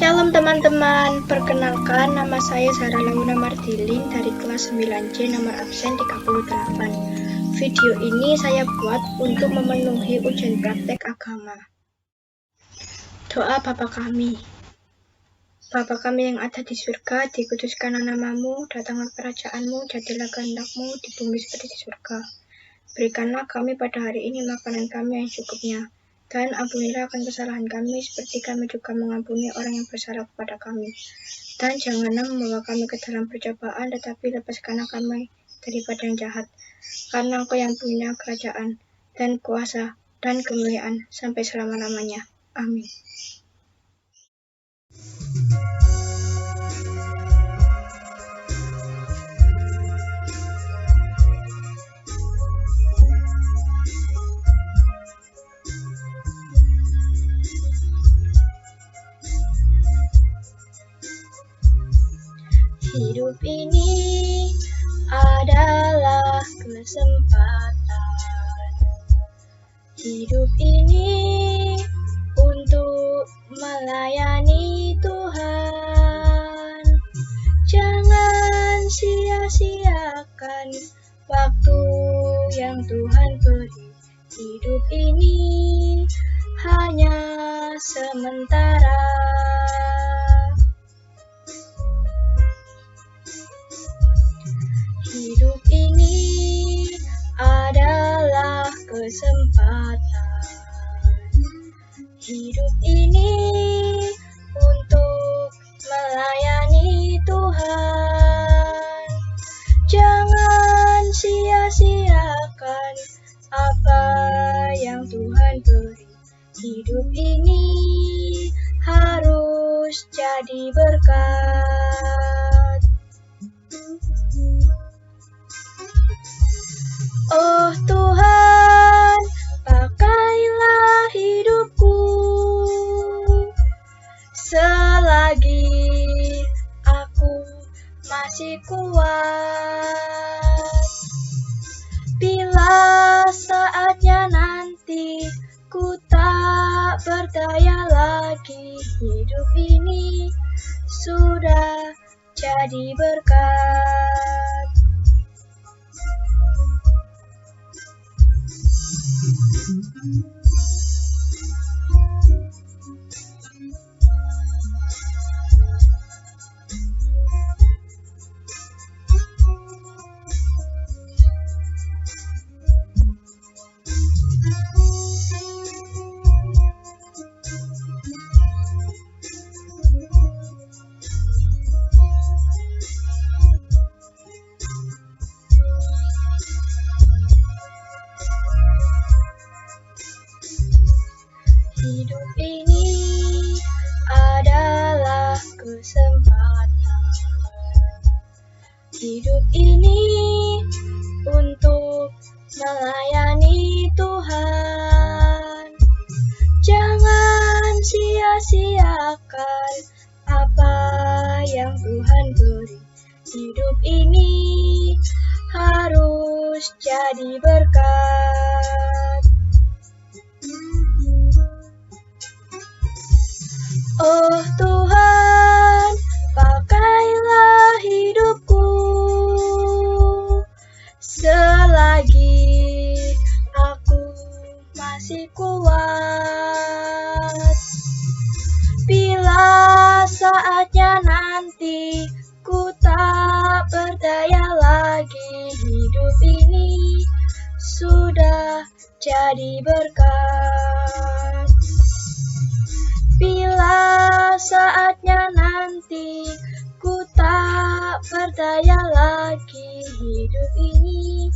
Shalom teman-teman, perkenalkan nama saya Sarah Launa Martilin dari kelas 9C nomor absen 38. Video ini saya buat untuk memenuhi ujian praktek agama. Doa Bapa kami. Bapa kami yang ada di surga, dikuduskanlah namamu, datanglah kerajaanmu, jadilah kehendak-mu di bumi seperti di surga. Berikanlah kami pada hari ini makanan kami yang cukupnya. Dan ampunilah akan kesalahan kami, seperti kami juga mengampuni orang yang bersalah kepada kami. Dan janganlah membawa kami ke dalam percobaan, tetapi lepaskanlah kami daripada yang jahat. Karena Engkau yang punya kerajaan, dan kuasa, dan kemuliaan, sampai selama-lamanya. Amin. Hidup ini adalah kesempatan. Hidup ini untuk melayani Tuhan. Jangan sia-siakan waktu yang Tuhan beri. Hidup ini hanya sementara. Hidup ini adalah kesempatan. Hidup ini untuk melayani Tuhan. Jangan sia-siakan apa yang Tuhan beri. Hidup ini harus jadi berkat. Oh Tuhan, pakailah hidupku selagi aku masih kuat. Bila saatnya nanti ku tak berdaya lagi, hidup ini sudah jadi berkat. Hidup ini adalah kesempatan. Hidup ini untuk melayani Tuhan. Jangan sia-siakan apa yang Tuhan beri. Hidup ini harus jadi berkat. Oh Tuhan, pakailah hidupku selagi aku masih kuat. Bila saatnya nanti ku tak berdaya lagi, hidup ini sudah jadi berkat. Bila saatnya nanti ku tak berdaya lagi, hidup ini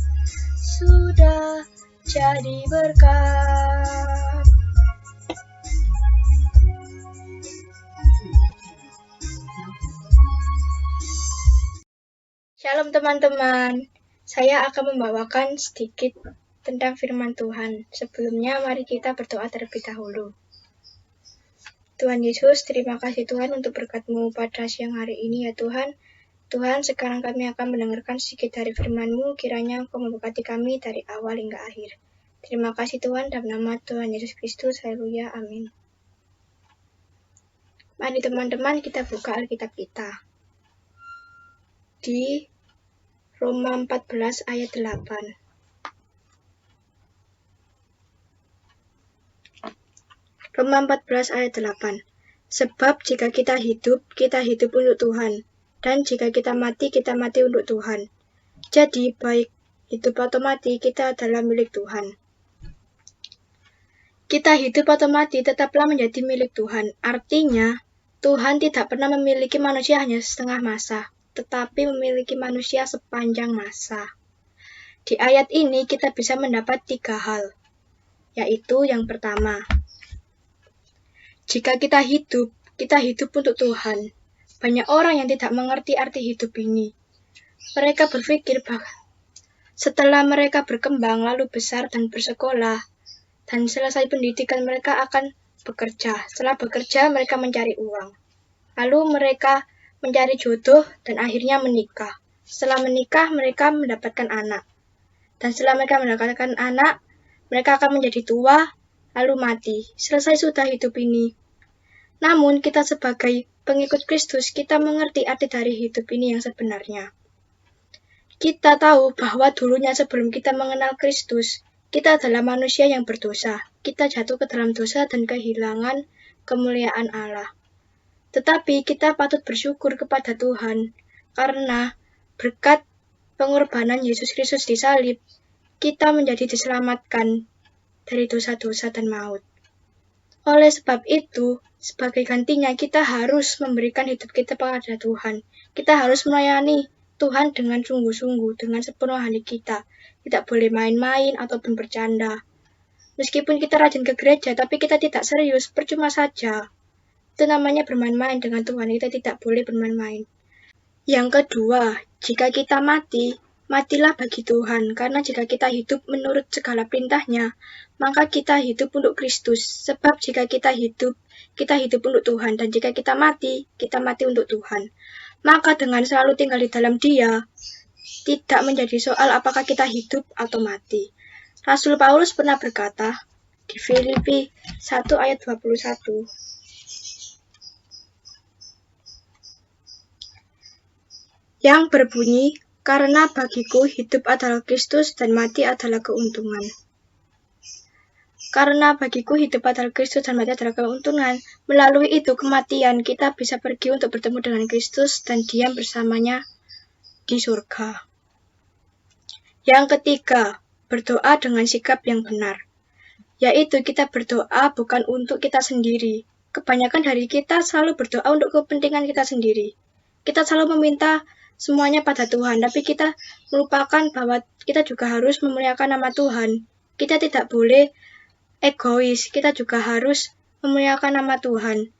sudah jadi berkat. Shalom teman-teman, saya akan membawakan sedikit tentang firman Tuhan. Sebelumnya mari kita berdoa terlebih dahulu. Tuhan Yesus, terima kasih Tuhan untuk berkat-Mu pada siang hari ini ya Tuhan. Tuhan, sekarang kami akan mendengarkan sedikit dari firman-Mu, kiranya Engkau memberkati kami dari awal hingga akhir. Terima kasih Tuhan, dalam nama Tuhan Yesus Kristus, haleluya, amin. Mari teman-teman kita buka Alkitab kita. Di Roma 14 ayat 8. Roma 14 ayat 8. Sebab jika kita hidup untuk Tuhan. Dan jika kita mati untuk Tuhan. Jadi baik hidup atau mati, kita adalah milik Tuhan. Kita hidup atau mati tetaplah menjadi milik Tuhan. Artinya, Tuhan tidak pernah memiliki manusia hanya setengah masa, tetapi memiliki manusia sepanjang masa. Di ayat ini kita bisa mendapat 3 hal, yaitu yang pertama, jika kita hidup untuk Tuhan. Banyak orang yang tidak mengerti arti hidup ini. Mereka berpikir bahwa setelah mereka berkembang, lalu besar dan bersekolah, dan selesai pendidikan mereka akan bekerja. Setelah bekerja, mereka mencari uang. Lalu mereka mencari jodoh dan akhirnya menikah. Setelah menikah, mereka mendapatkan anak. Dan setelah mereka mendapatkan anak, mereka akan menjadi tua, lalu mati. Selesai sudah hidup ini. Namun, kita sebagai pengikut Kristus, kita mengerti arti dari hidup ini yang sebenarnya. Kita tahu bahwa dulunya sebelum kita mengenal Kristus, kita adalah manusia yang berdosa. Kita jatuh ke dalam dosa dan kehilangan kemuliaan Allah. Tetapi kita patut bersyukur kepada Tuhan, karena berkat pengorbanan Yesus Kristus di salib, kita menjadi diselamatkan dari dosa-dosa dan maut. Oleh sebab itu, sebagai gantinya kita harus memberikan hidup kita kepada Tuhan. Kita harus melayani Tuhan dengan sungguh-sungguh, dengan sepenuh hati kita. Tidak boleh main-main ataupun bercanda. Meskipun kita rajin ke gereja, tapi kita tidak serius, percuma saja. Itu namanya bermain-main dengan Tuhan, kita tidak boleh bermain-main. Yang kedua, jika kita mati, matilah bagi Tuhan, karena jika kita hidup menurut segala perintahnya, maka kita hidup untuk Kristus. Sebab jika kita hidup untuk Tuhan, dan jika kita mati untuk Tuhan. Maka dengan selalu tinggal di dalam Dia, tidak menjadi soal apakah kita hidup atau mati. Rasul Paulus pernah berkata di Filipi 1 ayat 21, yang berbunyi, karena bagiku hidup adalah Kristus dan mati adalah keuntungan. Karena bagiku hidup adalah Kristus dan mati adalah keuntungan. Melalui itu kematian kita bisa pergi untuk bertemu dengan Kristus dan diam bersamanya di surga. Yang ketiga, berdoa dengan sikap yang benar. Yaitu kita berdoa bukan untuk kita sendiri. Kebanyakan dari kita selalu berdoa untuk kepentingan kita sendiri. Kita selalu meminta semuanya pada Tuhan, tapi kita melupakan bahwa kita juga harus memuliakan nama Tuhan. Kita tidak boleh egois, kita juga harus memuliakan nama Tuhan.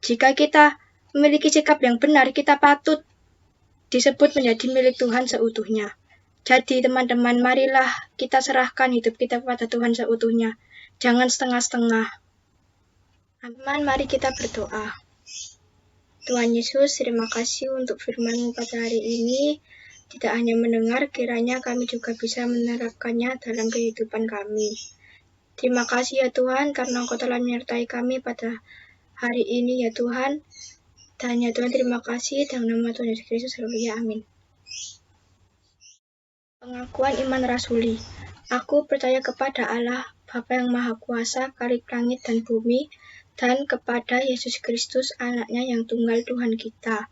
Jika kita memiliki sikap yang benar, kita patut disebut menjadi milik Tuhan seutuhnya. Jadi teman-teman, marilah kita serahkan hidup kita kepada Tuhan seutuhnya. Jangan setengah-setengah. Teman, mari kita berdoa. Tuhan Yesus, terima kasih untuk firman-Mu pada hari ini. Tidak hanya mendengar, kiranya kami juga bisa menerapkannya dalam kehidupan kami. Terima kasih ya Tuhan, karena Engkau telah menyertai kami pada hari ini ya Tuhan. Dan ya Tuhan, terima kasih dalam nama Tuhan Yesus Kristus. Haleluya, amin. Pengakuan iman rasuli. Aku percaya kepada Allah, Bapa yang Maha Kuasa, Khalik langit dan bumi, dan kepada Yesus Kristus, anaknya yang tunggal Tuhan kita,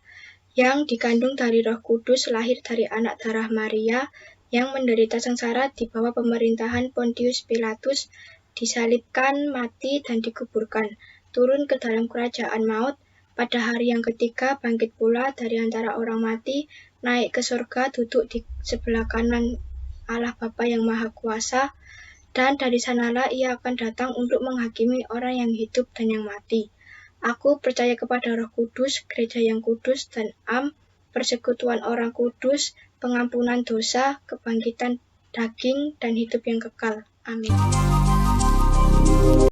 yang dikandung dari Roh Kudus, lahir dari anak darah Maria, yang menderita sengsara di bawah pemerintahan Pontius Pilatus, disalibkan, mati, dan dikuburkan, turun ke dalam kerajaan maut, pada hari yang ketiga bangkit pula dari antara orang mati, naik ke surga, duduk di sebelah kanan Allah Bapa yang Maha Kuasa, dan dari sanalah Ia akan datang untuk menghakimi orang yang hidup dan yang mati. Aku percaya kepada Roh Kudus, gereja yang kudus dan persekutuan orang kudus, pengampunan dosa, kebangkitan daging, dan hidup yang kekal. Amin.